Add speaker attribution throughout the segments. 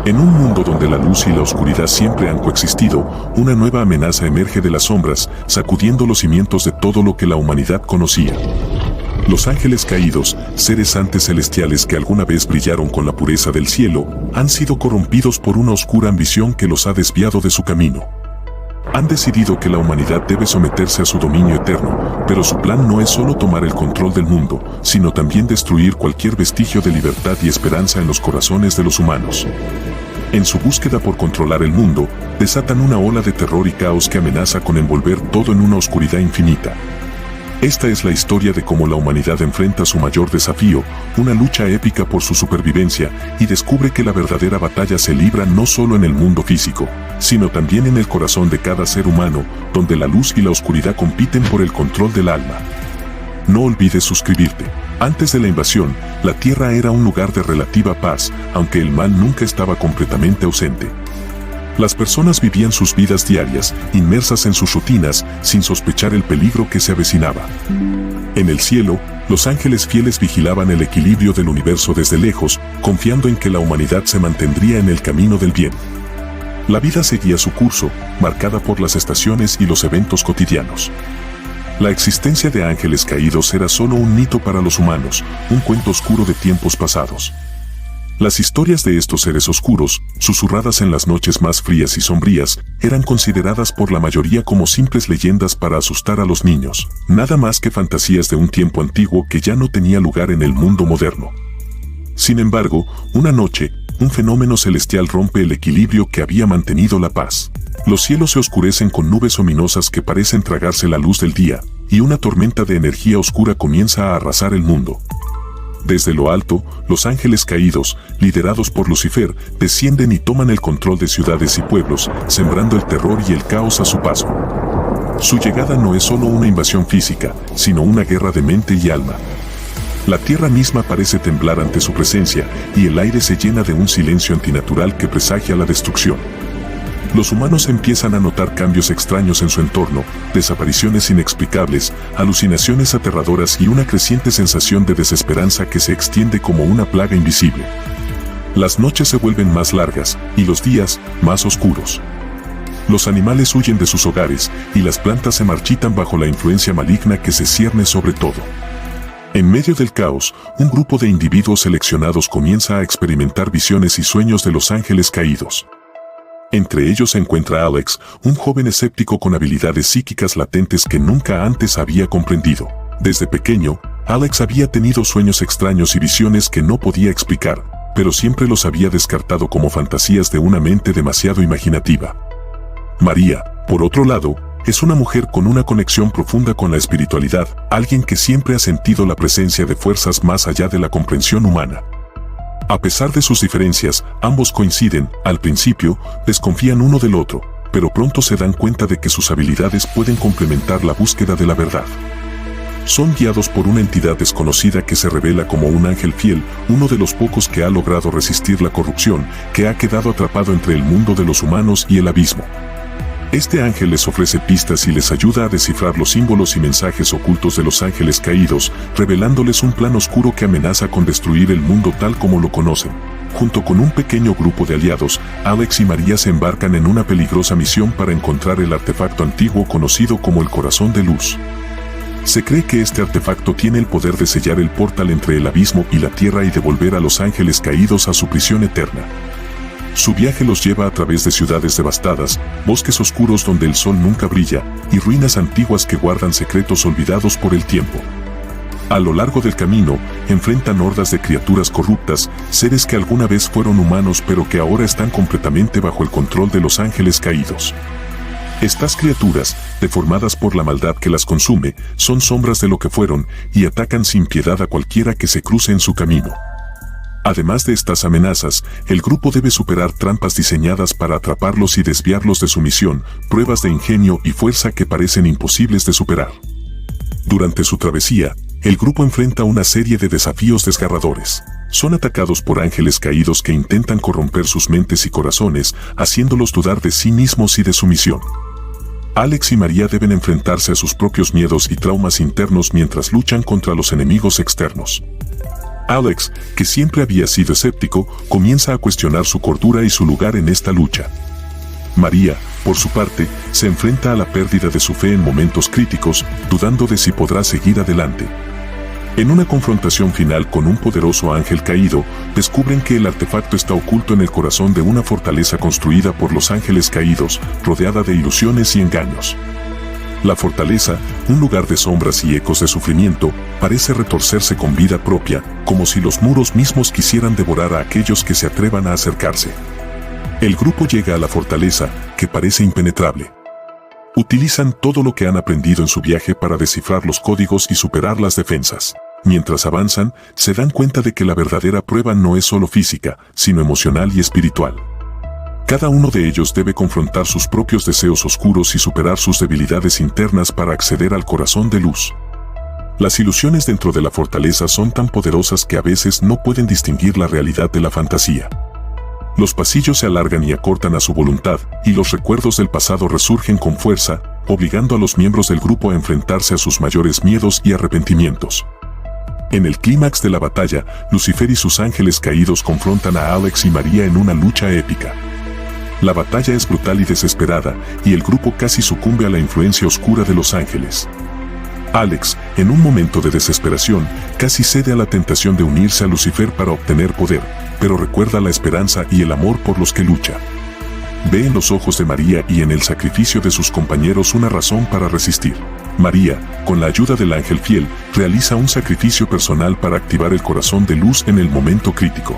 Speaker 1: En un mundo donde la luz y la oscuridad siempre han coexistido, una nueva amenaza emerge de las sombras, sacudiendo los cimientos de todo lo que la humanidad conocía. Los ángeles caídos, seres antes celestiales que alguna vez brillaron con la pureza del cielo, han sido corrompidos por una oscura ambición que los ha desviado de su camino. Han decidido que la humanidad debe someterse a su dominio eterno, pero su plan no es solo tomar el control del mundo, sino también destruir cualquier vestigio de libertad y esperanza en los corazones de los humanos. En su búsqueda por controlar el mundo, desatan una ola de terror y caos que amenaza con envolver todo en una oscuridad infinita. Esta es la historia de cómo la humanidad enfrenta su mayor desafío, una lucha épica por su supervivencia, y descubre que la verdadera batalla se libra no solo en el mundo físico, sino también en el corazón de cada ser humano, donde la luz y la oscuridad compiten por el control del alma. No olvides suscribirte. Antes de la invasión, la Tierra era un lugar de relativa paz, aunque el mal nunca estaba completamente ausente. Las personas vivían sus vidas diarias, inmersas en sus rutinas, sin sospechar el peligro que se avecinaba. En el cielo, los ángeles fieles vigilaban el equilibrio del universo desde lejos, confiando en que la humanidad se mantendría en el camino del bien. La vida seguía su curso, marcada por las estaciones y los eventos cotidianos. La existencia de ángeles caídos era solo un mito para los humanos, un cuento oscuro de tiempos pasados. Las historias de estos seres oscuros, susurradas en las noches más frías y sombrías, eran consideradas por la mayoría como simples leyendas para asustar a los niños, nada más que fantasías de un tiempo antiguo que ya no tenía lugar en el mundo moderno. Sin embargo, una noche, un fenómeno celestial rompe el equilibrio que había mantenido la paz. Los cielos se oscurecen con nubes ominosas que parecen tragarse la luz del día, y una tormenta de energía oscura comienza a arrasar el mundo. Desde lo alto, los ángeles caídos, liderados por Lucifer, descienden y toman el control de ciudades y pueblos, sembrando el terror y el caos a su paso. Su llegada no es solo una invasión física, sino una guerra de mente y alma. La tierra misma parece temblar ante su presencia, y el aire se llena de un silencio antinatural que presagia la destrucción. Los humanos empiezan a notar cambios extraños en su entorno, desapariciones inexplicables, alucinaciones aterradoras y una creciente sensación de desesperanza que se extiende como una plaga invisible. Las noches se vuelven más largas y los días más oscuros. Los animales huyen de sus hogares y las plantas se marchitan bajo la influencia maligna que se cierne sobre todo. En medio del caos, un grupo de individuos seleccionados comienza a experimentar visiones y sueños de los ángeles caídos. Entre ellos se encuentra Alex, un joven escéptico con habilidades psíquicas latentes que nunca antes había comprendido. Desde pequeño, Alex había tenido sueños extraños y visiones que no podía explicar, pero siempre los había descartado como fantasías de una mente demasiado imaginativa. María, por otro lado, es una mujer con una conexión profunda con la espiritualidad, alguien que siempre ha sentido la presencia de fuerzas más allá de la comprensión humana. A pesar de sus diferencias, ambos coinciden. Al principio, desconfían uno del otro, pero pronto se dan cuenta de que sus habilidades pueden complementar la búsqueda de la verdad. Son guiados por una entidad desconocida que se revela como un ángel fiel, uno de los pocos que ha logrado resistir la corrupción, que ha quedado atrapado entre el mundo de los humanos y el abismo. Este ángel les ofrece pistas y les ayuda a descifrar los símbolos y mensajes ocultos de los ángeles caídos, revelándoles un plan oscuro que amenaza con destruir el mundo tal como lo conocen. Junto con un pequeño grupo de aliados, Alex y María se embarcan en una peligrosa misión para encontrar el artefacto antiguo conocido como el Corazón de Luz. Se cree que este artefacto tiene el poder de sellar el portal entre el abismo y la tierra y devolver a los ángeles caídos a su prisión eterna. Su viaje los lleva a través de ciudades devastadas, bosques oscuros donde el sol nunca brilla, y ruinas antiguas que guardan secretos olvidados por el tiempo. A lo largo del camino, enfrentan hordas de criaturas corruptas, seres que alguna vez fueron humanos pero que ahora están completamente bajo el control de los ángeles caídos. Estas criaturas, deformadas por la maldad que las consume, son sombras de lo que fueron, y atacan sin piedad a cualquiera que se cruce en su camino. Además de estas amenazas, el grupo debe superar trampas diseñadas para atraparlos y desviarlos de su misión, pruebas de ingenio y fuerza que parecen imposibles de superar. Durante su travesía, el grupo enfrenta una serie de desafíos desgarradores. Son atacados por ángeles caídos que intentan corromper sus mentes y corazones, haciéndolos dudar de sí mismos y de su misión. Alex y María deben enfrentarse a sus propios miedos y traumas internos mientras luchan contra los enemigos externos. Alex, que siempre había sido escéptico, comienza a cuestionar su cordura y su lugar en esta lucha. María, por su parte, se enfrenta a la pérdida de su fe en momentos críticos, dudando de si podrá seguir adelante. En una confrontación final con un poderoso ángel caído, descubren que el artefacto está oculto en el corazón de una fortaleza construida por los ángeles caídos, rodeada de ilusiones y engaños. La fortaleza, un lugar de sombras y ecos de sufrimiento, parece retorcerse con vida propia, como si los muros mismos quisieran devorar a aquellos que se atrevan a acercarse. El grupo llega a la fortaleza, que parece impenetrable. Utilizan todo lo que han aprendido en su viaje para descifrar los códigos y superar las defensas. Mientras avanzan, se dan cuenta de que la verdadera prueba no es solo física, sino emocional y espiritual. Cada uno de ellos debe confrontar sus propios deseos oscuros y superar sus debilidades internas para acceder al corazón de luz. Las ilusiones dentro de la fortaleza son tan poderosas que a veces no pueden distinguir la realidad de la fantasía. Los pasillos se alargan y acortan a su voluntad, y los recuerdos del pasado resurgen con fuerza, obligando a los miembros del grupo a enfrentarse a sus mayores miedos y arrepentimientos. En el clímax de la batalla, Lucifer y sus ángeles caídos confrontan a Alex y María en una lucha épica. La batalla es brutal y desesperada, y el grupo casi sucumbe a la influencia oscura de los ángeles. Alex, en un momento de desesperación, casi cede a la tentación de unirse a Lucifer para obtener poder, pero recuerda la esperanza y el amor por los que lucha. Ve en los ojos de María y en el sacrificio de sus compañeros una razón para resistir. María, con la ayuda del ángel fiel, realiza un sacrificio personal para activar el corazón de luz en el momento crítico.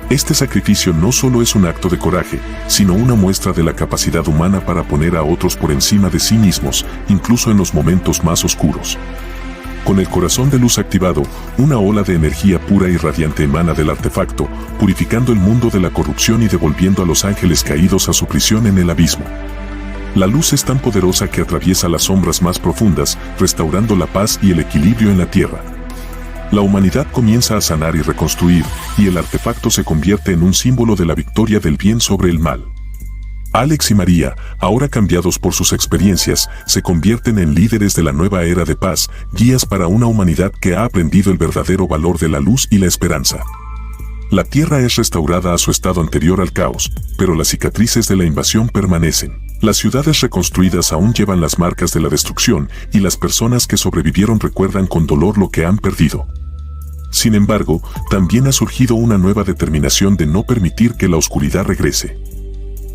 Speaker 1: Este sacrificio no solo es un acto de coraje, sino una muestra de la capacidad humana para poner a otros por encima de sí mismos, incluso en los momentos más oscuros. Con el corazón de luz activado, una ola de energía pura y radiante emana del artefacto, purificando el mundo de la corrupción y devolviendo a los ángeles caídos a su prisión en el abismo. La luz es tan poderosa que atraviesa las sombras más profundas, restaurando la paz y el equilibrio en la tierra. La humanidad comienza a sanar y reconstruir, y el artefacto se convierte en un símbolo de la victoria del bien sobre el mal. Alex y María, ahora cambiados por sus experiencias, se convierten en líderes de la nueva era de paz, guías para una humanidad que ha aprendido el verdadero valor de la luz y la esperanza. La tierra es restaurada a su estado anterior al caos, pero las cicatrices de la invasión permanecen. Las ciudades reconstruidas aún llevan las marcas de la destrucción, y las personas que sobrevivieron recuerdan con dolor lo que han perdido. Sin embargo, también ha surgido una nueva determinación de no permitir que la oscuridad regrese.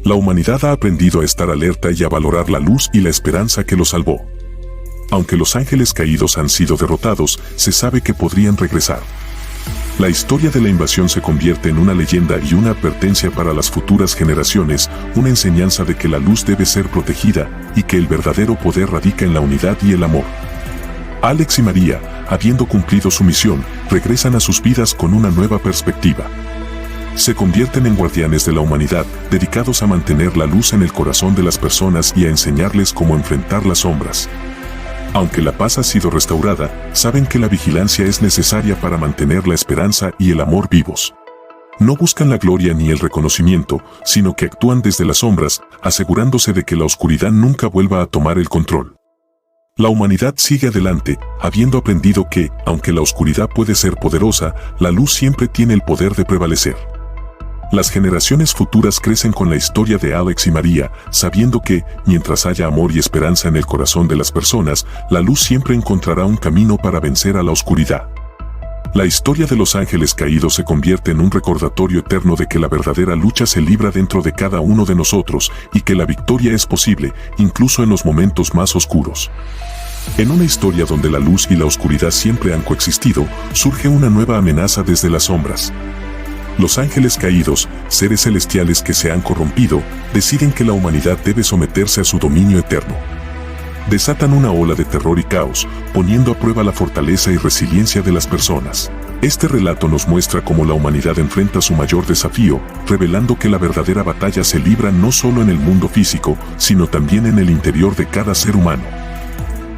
Speaker 1: La humanidad ha aprendido a estar alerta y a valorar la luz y la esperanza que lo salvó. Aunque los ángeles caídos han sido derrotados, se sabe que podrían regresar. La historia de la invasión se convierte en una leyenda y una advertencia para las futuras generaciones, una enseñanza de que la luz debe ser protegida y que el verdadero poder radica en la unidad y el amor. Alex y María, habiendo cumplido su misión, regresan a sus vidas con una nueva perspectiva. Se convierten en guardianes de la humanidad, dedicados a mantener la luz en el corazón de las personas y a enseñarles cómo enfrentar las sombras. Aunque la paz ha sido restaurada, saben que la vigilancia es necesaria para mantener la esperanza y el amor vivos. No buscan la gloria ni el reconocimiento, sino que actúan desde las sombras, asegurándose de que la oscuridad nunca vuelva a tomar el control. La humanidad sigue adelante, habiendo aprendido que, aunque la oscuridad puede ser poderosa, la luz siempre tiene el poder de prevalecer. Las generaciones futuras crecen con la historia de Alex y María, sabiendo que, mientras haya amor y esperanza en el corazón de las personas, la luz siempre encontrará un camino para vencer a la oscuridad. La historia de los ángeles caídos se convierte en un recordatorio eterno de que la verdadera lucha se libra dentro de cada uno de nosotros y que la victoria es posible, incluso en los momentos más oscuros. En una historia donde la luz y la oscuridad siempre han coexistido, surge una nueva amenaza desde las sombras. Los ángeles caídos, seres celestiales que se han corrompido, deciden que la humanidad debe someterse a su dominio eterno. Desatan una ola de terror y caos, poniendo a prueba la fortaleza y resiliencia de las personas. Este relato nos muestra cómo la humanidad enfrenta su mayor desafío, revelando que la verdadera batalla se libra no solo en el mundo físico, sino también en el interior de cada ser humano.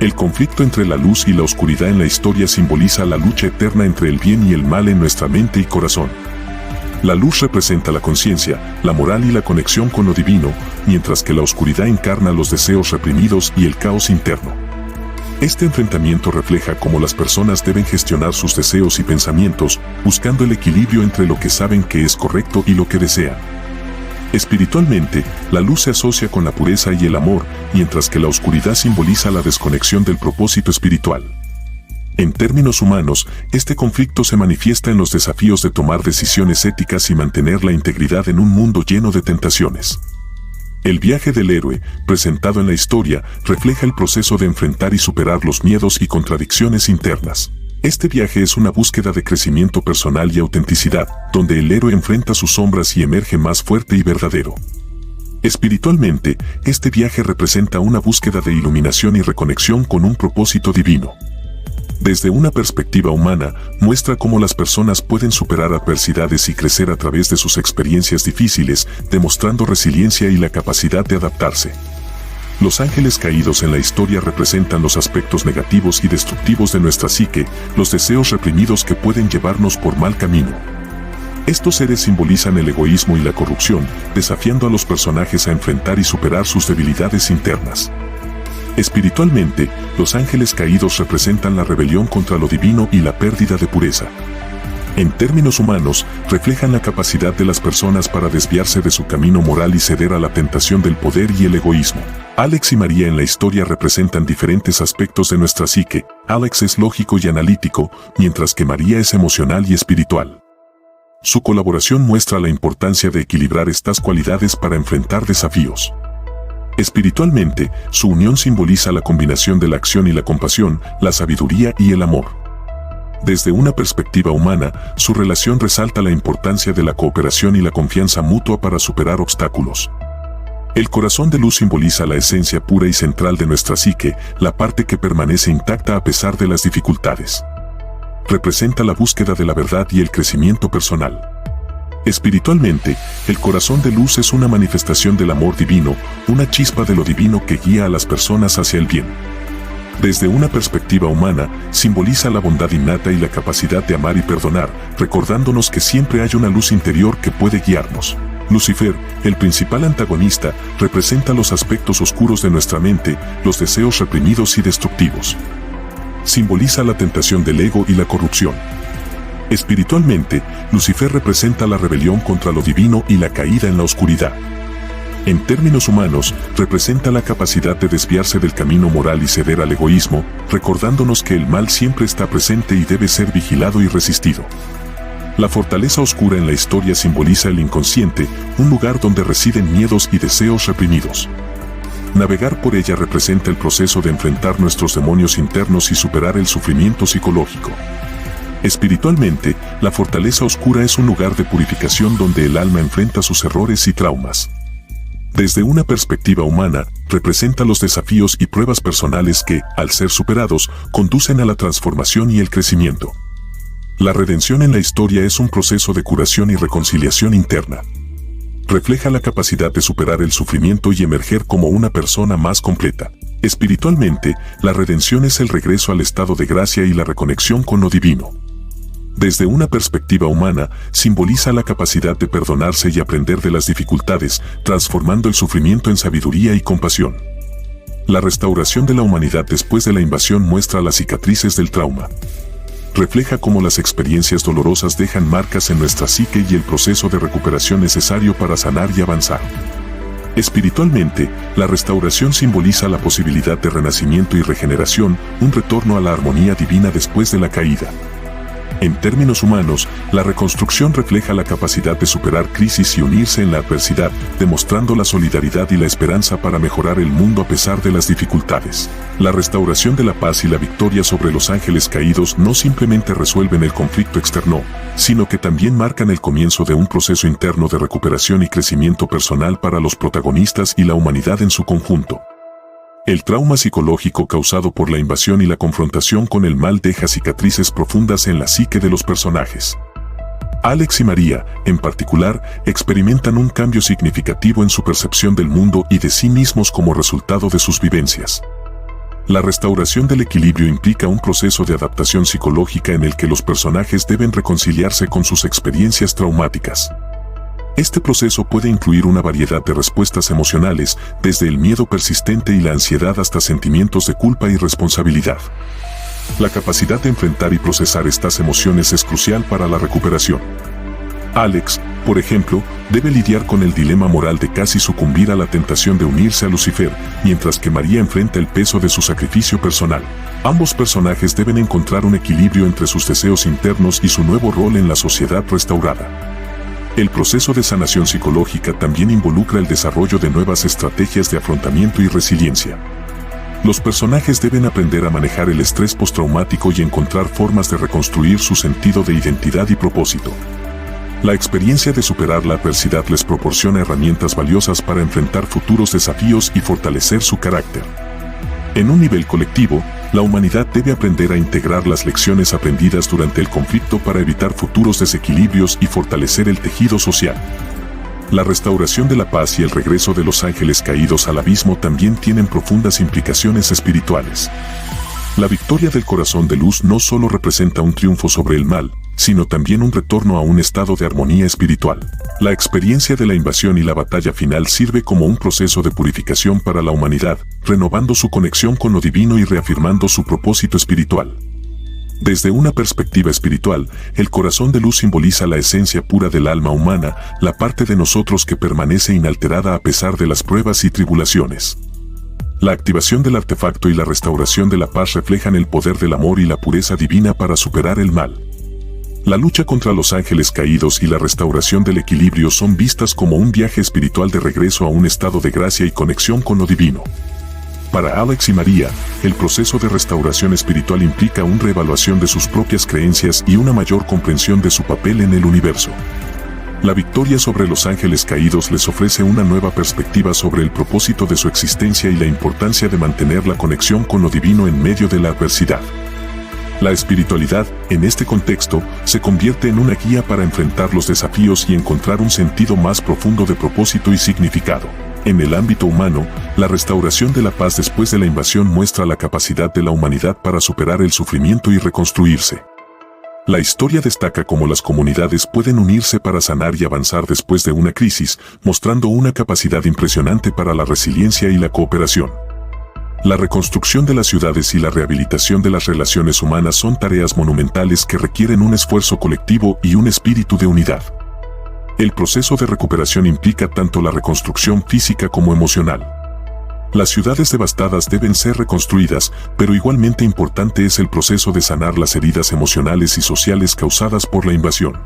Speaker 1: El conflicto entre la luz y la oscuridad en la historia simboliza la lucha eterna entre el bien y el mal en nuestra mente y corazón. La luz representa la conciencia, la moral y la conexión con lo divino, mientras que la oscuridad encarna los deseos reprimidos y el caos interno. Este enfrentamiento refleja cómo las personas deben gestionar sus deseos y pensamientos, buscando el equilibrio entre lo que saben que es correcto y lo que desean. Espiritualmente, la luz se asocia con la pureza y el amor, mientras que la oscuridad simboliza la desconexión del propósito espiritual. En términos humanos, este conflicto se manifiesta en los desafíos de tomar decisiones éticas y mantener la integridad en un mundo lleno de tentaciones. El viaje del héroe, presentado en la historia, refleja el proceso de enfrentar y superar los miedos y contradicciones internas. Este viaje es una búsqueda de crecimiento personal y autenticidad, donde el héroe enfrenta sus sombras y emerge más fuerte y verdadero. Espiritualmente, este viaje representa una búsqueda de iluminación y reconexión con un propósito divino. Desde una perspectiva humana, muestra cómo las personas pueden superar adversidades y crecer a través de sus experiencias difíciles, demostrando resiliencia y la capacidad de adaptarse. Los ángeles caídos en la historia representan los aspectos negativos y destructivos de nuestra psique, los deseos reprimidos que pueden llevarnos por mal camino. Estos seres simbolizan el egoísmo y la corrupción, desafiando a los personajes a enfrentar y superar sus debilidades internas. Espiritualmente, los ángeles caídos representan la rebelión contra lo divino y la pérdida de pureza. En términos humanos, reflejan la capacidad de las personas para desviarse de su camino moral y ceder a la tentación del poder y el egoísmo. Alex y María en la historia representan diferentes aspectos de nuestra psique. Alex es lógico y analítico, mientras que María es emocional y espiritual. Su colaboración muestra la importancia de equilibrar estas cualidades para enfrentar desafíos. Espiritualmente, su unión simboliza la combinación de la acción y la compasión, la sabiduría y el amor. Desde una perspectiva humana, su relación resalta la importancia de la cooperación y la confianza mutua para superar obstáculos. El corazón de luz simboliza la esencia pura y central de nuestra psique, la parte que permanece intacta a pesar de las dificultades. Representa la búsqueda de la verdad y el crecimiento personal. Espiritualmente, el corazón de luz es una manifestación del amor divino, una chispa de lo divino que guía a las personas hacia el bien. Desde una perspectiva humana, simboliza la bondad innata y la capacidad de amar y perdonar, recordándonos que siempre hay una luz interior que puede guiarnos. Lucifer, el principal antagonista, representa los aspectos oscuros de nuestra mente, los deseos reprimidos y destructivos. Simboliza la tentación del ego y la corrupción. Espiritualmente, Lucifer representa la rebelión contra lo divino y la caída en la oscuridad. En términos humanos, representa la capacidad de desviarse del camino moral y ceder al egoísmo, recordándonos que el mal siempre está presente y debe ser vigilado y resistido. La fortaleza oscura en la historia simboliza el inconsciente, un lugar donde residen miedos y deseos reprimidos. Navegar por ella representa el proceso de enfrentar nuestros demonios internos y superar el sufrimiento psicológico. Espiritualmente, la fortaleza oscura es un lugar de purificación donde el alma enfrenta sus errores y traumas. Desde una perspectiva humana, representa los desafíos y pruebas personales que, al ser superados, conducen a la transformación y el crecimiento. La redención en la historia es un proceso de curación y reconciliación interna. Refleja la capacidad de superar el sufrimiento y emerger como una persona más completa. Espiritualmente, la redención es el regreso al estado de gracia y la reconexión con lo divino. Desde una perspectiva humana, simboliza la capacidad de perdonarse y aprender de las dificultades, transformando el sufrimiento en sabiduría y compasión. La restauración de la humanidad después de la invasión muestra las cicatrices del trauma. Refleja cómo las experiencias dolorosas dejan marcas en nuestra psique y el proceso de recuperación necesario para sanar y avanzar. Espiritualmente, la restauración simboliza la posibilidad de renacimiento y regeneración, un retorno a la armonía divina después de la caída. En términos humanos, la reconstrucción refleja la capacidad de superar crisis y unirse en la adversidad, demostrando la solidaridad y la esperanza para mejorar el mundo a pesar de las dificultades. La restauración de la paz y la victoria sobre los ángeles caídos no simplemente resuelven el conflicto externo, sino que también marcan el comienzo de un proceso interno de recuperación y crecimiento personal para los protagonistas y la humanidad en su conjunto. El trauma psicológico causado por la invasión y la confrontación con el mal deja cicatrices profundas en la psique de los personajes. Alex y María, en particular, experimentan un cambio significativo en su percepción del mundo y de sí mismos como resultado de sus vivencias. La restauración del equilibrio implica un proceso de adaptación psicológica en el que los personajes deben reconciliarse con sus experiencias traumáticas. Este proceso puede incluir una variedad de respuestas emocionales, desde el miedo persistente y la ansiedad hasta sentimientos de culpa y responsabilidad. La capacidad de enfrentar y procesar estas emociones es crucial para la recuperación. Alex, por ejemplo, debe lidiar con el dilema moral de casi sucumbir a la tentación de unirse a Lucifer, mientras que María enfrenta el peso de su sacrificio personal. Ambos personajes deben encontrar un equilibrio entre sus deseos internos y su nuevo rol en la sociedad restaurada. El proceso de sanación psicológica también involucra el desarrollo de nuevas estrategias de afrontamiento y resiliencia. Los personajes deben aprender a manejar el estrés postraumático y encontrar formas de reconstruir su sentido de identidad y propósito. La experiencia de superar la adversidad les proporciona herramientas valiosas para enfrentar futuros desafíos y fortalecer su carácter. En un nivel colectivo, la humanidad debe aprender a integrar las lecciones aprendidas durante el conflicto para evitar futuros desequilibrios y fortalecer el tejido social. La restauración de la paz y el regreso de los ángeles caídos al abismo también tienen profundas implicaciones espirituales. La victoria del corazón de luz no solo representa un triunfo sobre el mal, sino también un retorno a un estado de armonía espiritual. La experiencia de la invasión y la batalla final sirve como un proceso de purificación para la humanidad, renovando su conexión con lo divino y reafirmando su propósito espiritual. Desde una perspectiva espiritual, el corazón de luz simboliza la esencia pura del alma humana, la parte de nosotros que permanece inalterada a pesar de las pruebas y tribulaciones. La activación del artefacto y la restauración de la paz reflejan el poder del amor y la pureza divina para superar el mal. La lucha contra los ángeles caídos y la restauración del equilibrio son vistas como un viaje espiritual de regreso a un estado de gracia y conexión con lo divino. Para Alex y María, el proceso de restauración espiritual implica una reevaluación de sus propias creencias y una mayor comprensión de su papel en el universo. La victoria sobre los ángeles caídos les ofrece una nueva perspectiva sobre el propósito de su existencia y la importancia de mantener la conexión con lo divino en medio de la adversidad. La espiritualidad, en este contexto, se convierte en una guía para enfrentar los desafíos y encontrar un sentido más profundo de propósito y significado. En el ámbito humano, la restauración de la paz después de la invasión muestra la capacidad de la humanidad para superar el sufrimiento y reconstruirse. La historia destaca cómo las comunidades pueden unirse para sanar y avanzar después de una crisis, mostrando una capacidad impresionante para la resiliencia y la cooperación. La reconstrucción de las ciudades y la rehabilitación de las relaciones humanas son tareas monumentales que requieren un esfuerzo colectivo y un espíritu de unidad. El proceso de recuperación implica tanto la reconstrucción física como emocional. Las ciudades devastadas deben ser reconstruidas, pero igualmente importante es el proceso de sanar las heridas emocionales y sociales causadas por la invasión.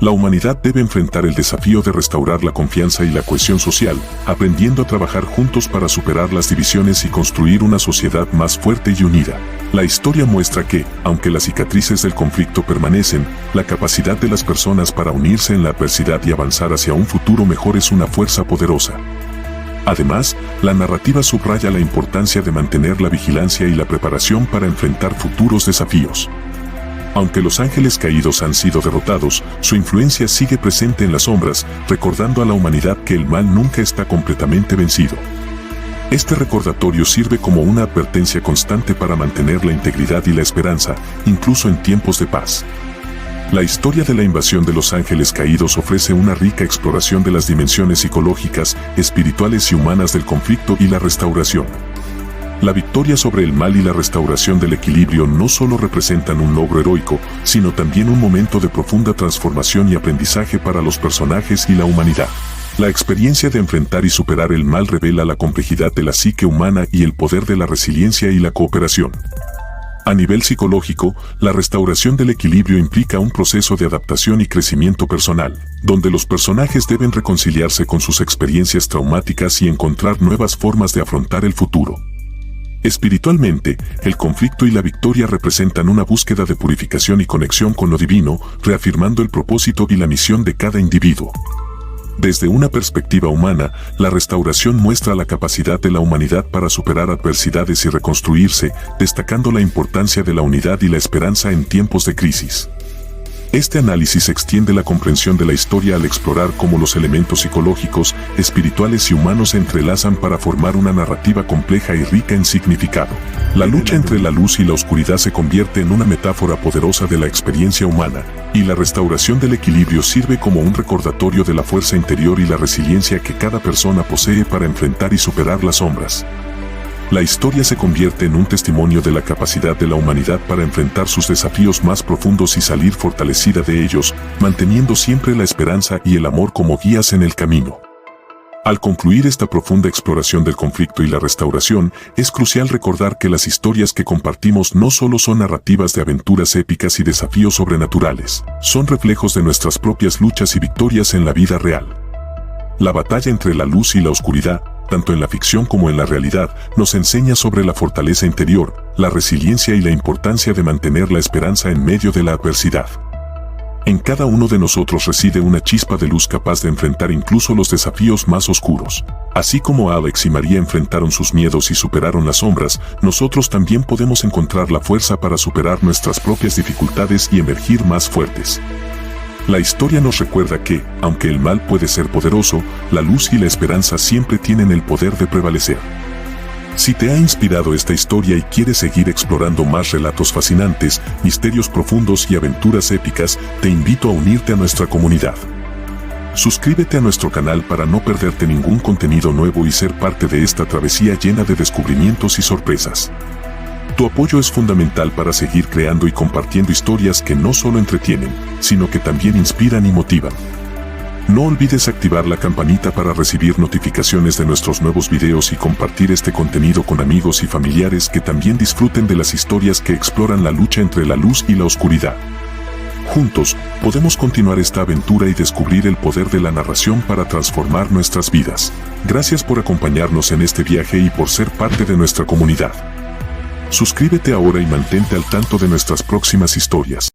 Speaker 1: La humanidad debe enfrentar el desafío de restaurar la confianza y la cohesión social, aprendiendo a trabajar juntos para superar las divisiones y construir una sociedad más fuerte y unida. La historia muestra que, aunque las cicatrices del conflicto permanecen, la capacidad de las personas para unirse en la adversidad y avanzar hacia un futuro mejor es una fuerza poderosa. Además, la narrativa subraya la importancia de mantener la vigilancia y la preparación para enfrentar futuros desafíos. Aunque los ángeles caídos han sido derrotados, su influencia sigue presente en las sombras, recordando a la humanidad que el mal nunca está completamente vencido. Este recordatorio sirve como una advertencia constante para mantener la integridad y la esperanza, incluso en tiempos de paz. La historia de la invasión de los ángeles caídos ofrece una rica exploración de las dimensiones psicológicas, espirituales y humanas del conflicto y la restauración. La victoria sobre el mal y la restauración del equilibrio no solo representan un logro heroico, sino también un momento de profunda transformación y aprendizaje para los personajes y la humanidad. La experiencia de enfrentar y superar el mal revela la complejidad de la psique humana y el poder de la resiliencia y la cooperación. A nivel psicológico, la restauración del equilibrio implica un proceso de adaptación y crecimiento personal, donde los personajes deben reconciliarse con sus experiencias traumáticas y encontrar nuevas formas de afrontar el futuro. Espiritualmente, el conflicto y la victoria representan una búsqueda de purificación y conexión con lo divino, reafirmando el propósito y la misión de cada individuo. Desde una perspectiva humana, la restauración muestra la capacidad de la humanidad para superar adversidades y reconstruirse, destacando la importancia de la unidad y la esperanza en tiempos de crisis. Este análisis extiende la comprensión de la historia al explorar cómo los elementos psicológicos, espirituales y humanos se entrelazan para formar una narrativa compleja y rica en significado. La lucha entre la luz y la oscuridad se convierte en una metáfora poderosa de la experiencia humana, y la restauración del equilibrio sirve como un recordatorio de la fuerza interior y la resiliencia que cada persona posee para enfrentar y superar las sombras. La historia se convierte en un testimonio de la capacidad de la humanidad para enfrentar sus desafíos más profundos y salir fortalecida de ellos, manteniendo siempre la esperanza y el amor como guías en el camino. Al concluir esta profunda exploración del conflicto y la restauración, es crucial recordar que las historias que compartimos no solo son narrativas de aventuras épicas y desafíos sobrenaturales, son reflejos de nuestras propias luchas y victorias en la vida real. La batalla entre la luz y la oscuridad, tanto en la ficción como en la realidad, nos enseña sobre la fortaleza interior, la resiliencia y la importancia de mantener la esperanza en medio de la adversidad. En cada uno de nosotros reside una chispa de luz capaz de enfrentar incluso los desafíos más oscuros. Así como Alex y María enfrentaron sus miedos y superaron las sombras, nosotros también podemos encontrar la fuerza para superar nuestras propias dificultades y emergir más fuertes. La historia nos recuerda que, aunque el mal puede ser poderoso, la luz y la esperanza siempre tienen el poder de prevalecer. Si te ha inspirado esta historia y quieres seguir explorando más relatos fascinantes, misterios profundos y aventuras épicas, te invito a unirte a nuestra comunidad. Suscríbete a nuestro canal para no perderte ningún contenido nuevo y ser parte de esta travesía llena de descubrimientos y sorpresas. Tu apoyo es fundamental para seguir creando y compartiendo historias que no solo entretienen, sino que también inspiran y motivan. No olvides activar la campanita para recibir notificaciones de nuestros nuevos videos y compartir este contenido con amigos y familiares que también disfruten de las historias que exploran la lucha entre la luz y la oscuridad. Juntos, podemos continuar esta aventura y descubrir el poder de la narración para transformar nuestras vidas. Gracias por acompañarnos en este viaje y por ser parte de nuestra comunidad. Suscríbete ahora y mantente al tanto de nuestras próximas historias.